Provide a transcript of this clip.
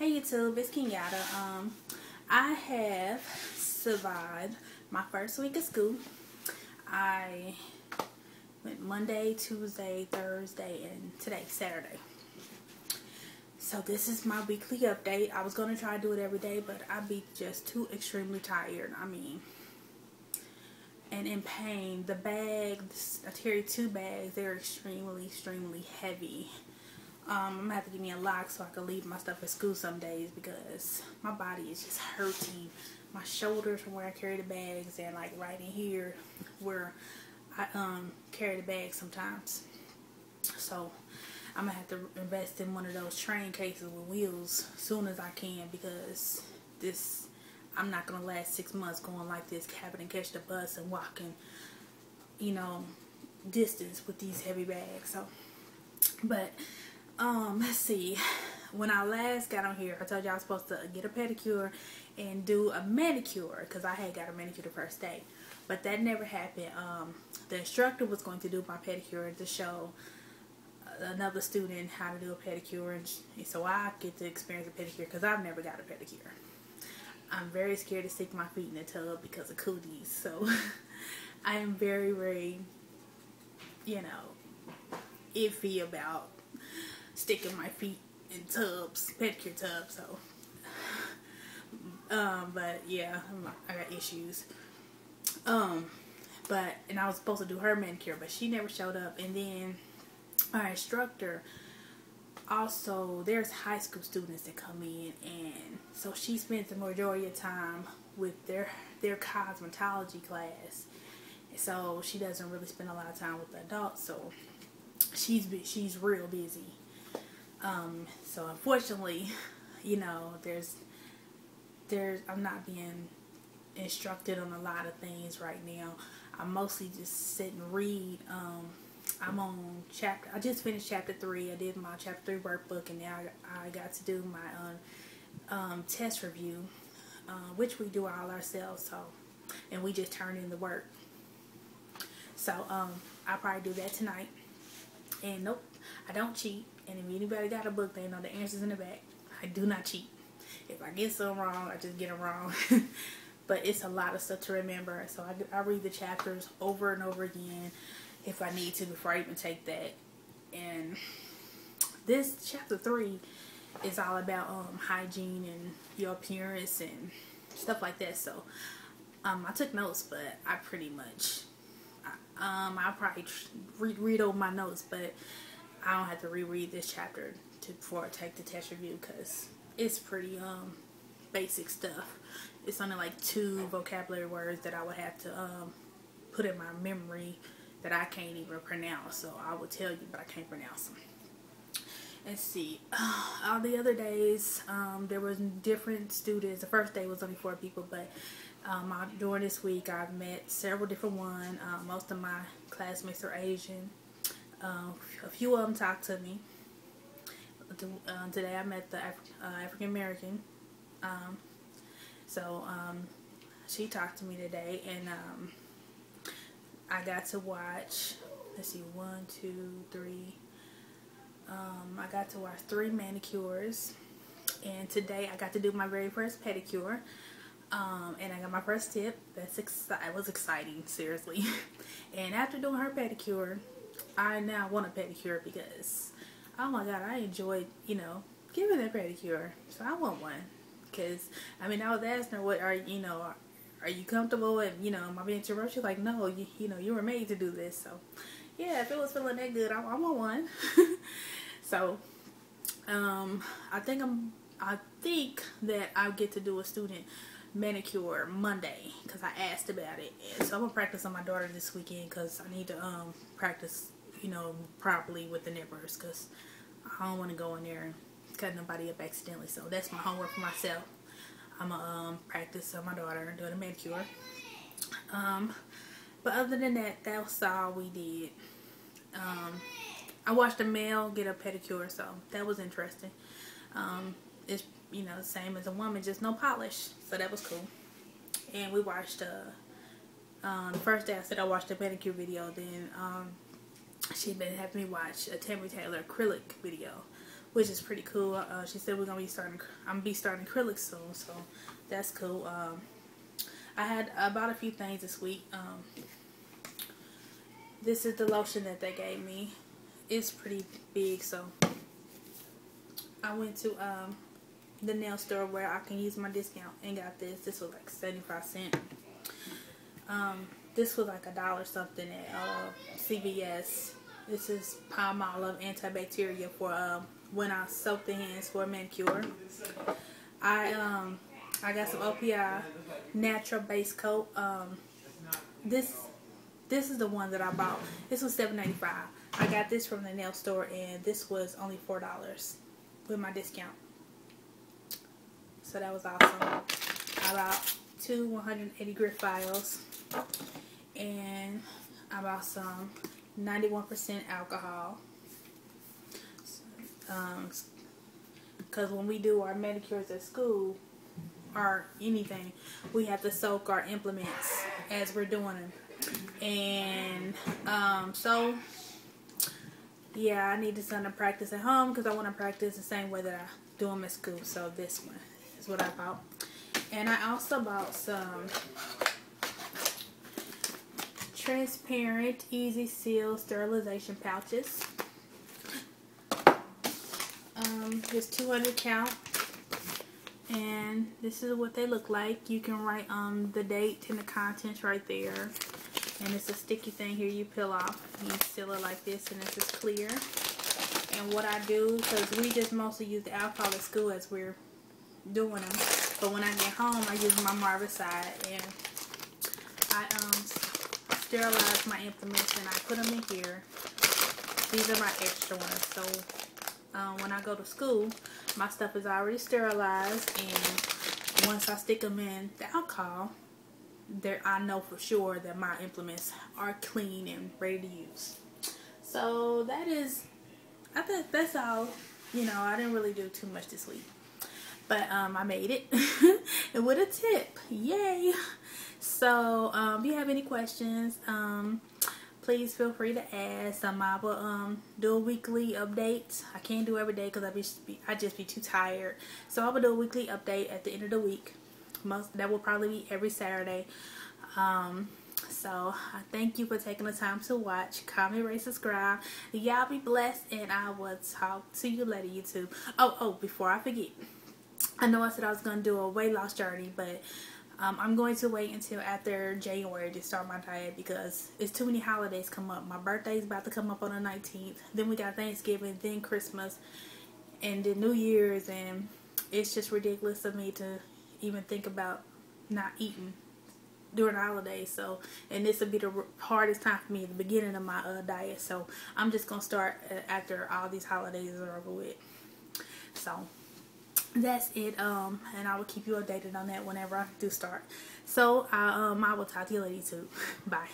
Hey YouTube, it's Kenyatta. I have survived my first week of school. I went Monday, Tuesday, Thursday, and today's Saturday. So this is my weekly update. I was going to try to do it every day, but I'd be just too extremely tired. And in pain. The bags, I carried 2 bags. They're extremely heavy. I'm going to have to give me a lock so I can leave my stuff at school some days because my body is just hurting. My shoulders from where I carry the bags and like right in here where I carry the bags sometimes. So I'm going to have to invest in one of those train cases with wheels as soon as I can because I'm not going to last 6 months going like this, having to catch the bus and walking, distance with these heavy bags. So, but let's see. When I last got on here, I told you I was supposed to get a pedicure and do a manicure because I had got a manicure the first day, but that never happened. The instructor was going to do my pedicure to show another student how to do a pedicure, and so I get to experience a pedicure because I've never got a pedicure. I'm very scared to stick my feet in the tub because of cooties, so I am very, iffy about sticking my feet in tubs, pedicure tubs. So, but yeah, I got issues. And I was supposed to do her manicure, but she never showed up. And then our instructor, also, there's high school students that come in, and so she spends the majority of time with their cosmetology class. So she doesn't really spend a lot of time with the adults. So she's real busy. So unfortunately, I'm not being instructed on a lot of things right now. I mostly just sit and read. I'm on I just finished chapter 3. I did my chapter 3 workbook, and now I got to do my test review, which we do all ourselves. So, and we just turn in the work. So I'll probably do that tonight. And nope, I don't cheat. And if anybody got a book, they know the answers in the back. I do not cheat. If I get something wrong, I just get them wrong. But it's a lot of stuff to remember. So I read the chapters over and over again if I need to before I even take that. And this chapter 3 is all about hygiene and your appearance and stuff like that. So I took notes, but I pretty much I'll probably read over my notes, but I don't have to reread this chapter before I take the test review because it's pretty basic stuff. It's only like 2 vocabulary words that I would have to put in my memory that I can't even pronounce. So I will tell you, but I can't pronounce them. Let's see. All the other days, there was different students. The first day was only 4 people, but during this week, I've met several different ones. Most of my classmates are Asian. A few of them talked to me. Today I met the African American. She talked to me today, and I got to watch, let's see, 1, 2, 3. I got to watch 3 manicures, and today I got to do my very first pedicure, and I got my first tip. It was exciting, seriously. And after doing her pedicure, I now want a pedicure because, oh my god, I enjoyed, giving a pedicure. So I want one. Because, I was asking her, what are you comfortable? And, am I being too rushed? She's like, no, you were made to do this. So, yeah, if it was feeling that good, I want one. So, I think that I'll get to do a student manicure Monday because I asked about it. And so I'm going to practice on my daughter this weekend because I need to practice, properly with the nippers because I don't want to go in there and cut nobody up accidentally. So that's my homework for myself. I'm going to practice on my daughter and do a manicure. But other than that, that was all we did. I watched a male get a pedicure, so that was interesting. It's, the same as a woman, just no polish. So that was cool. And we watched, the first day I said I watched a pedicure video, then she'd been having me watch a Tammy Taylor acrylic video, which is pretty cool. She said I'm gonna be starting acrylic soon, so that's cool. I had bought a few things this week. This is the lotion that they gave me. It's pretty big, so I went to the nail store where I can use my discount and got this. This was like 75 cents. This was like $1 something at CVS. This is Palmolive antibacterial for when I soak the hands for a manicure. I got some OPI natural base coat. This is the one that I bought. This was $7.95. I got this from the nail store, and this was only $4 with my discount. So that was awesome. I bought 2 180 grit files, and I bought some 91% alcohol. Because when we do our manicures at school or anything, we have to soak our implements as we're doing them. And so yeah, I need something to practice at home because I want to practice the same way that I do them at school. So this one is what I bought. And I also bought some transparent easy seal sterilization pouches. It's 200 count, and this is what they look like. You can write the date and the contents right there, and it's a sticky thing here you peel off. You seal it like this, and this is clear. And what I do, because we just mostly use the alcohol at school as we're doing them, but when I get home I use my Marvicide, and I sterilize my implements and I put them in here. These are my extra ones, so when I go to school, my stuff is already sterilized, and once I stick them in the alcohol, I know for sure that my implements are clean and ready to use. So I think that's all. You know, I didn't really do too much this week, but I made it and with a tip. Yay! So if you have any questions, please feel free to ask. I will do a weekly update. I can't do every day because I just be too tired. So I will do a weekly update at the end of the week. That will probably be every Saturday. So I thank you for taking the time to watch. Comment, rate, subscribe. Y'all be blessed, and I will talk to you later, YouTube. Oh, before I forget, I know I said I was going to do a weight loss journey, but I'm going to wait until after January to start my diet because it's too many holidays come up. My birthday is about to come up on the 19th. Then we got Thanksgiving, then Christmas, and then New Year's, and it's just ridiculous of me to even think about not eating during the holidays. So, and this will be the hardest time for me at the beginning of my diet. So I'm just going to start after all these holidays are over with. So that's it, and I will keep you updated on that whenever I do start. So I will talk to you later too. Bye.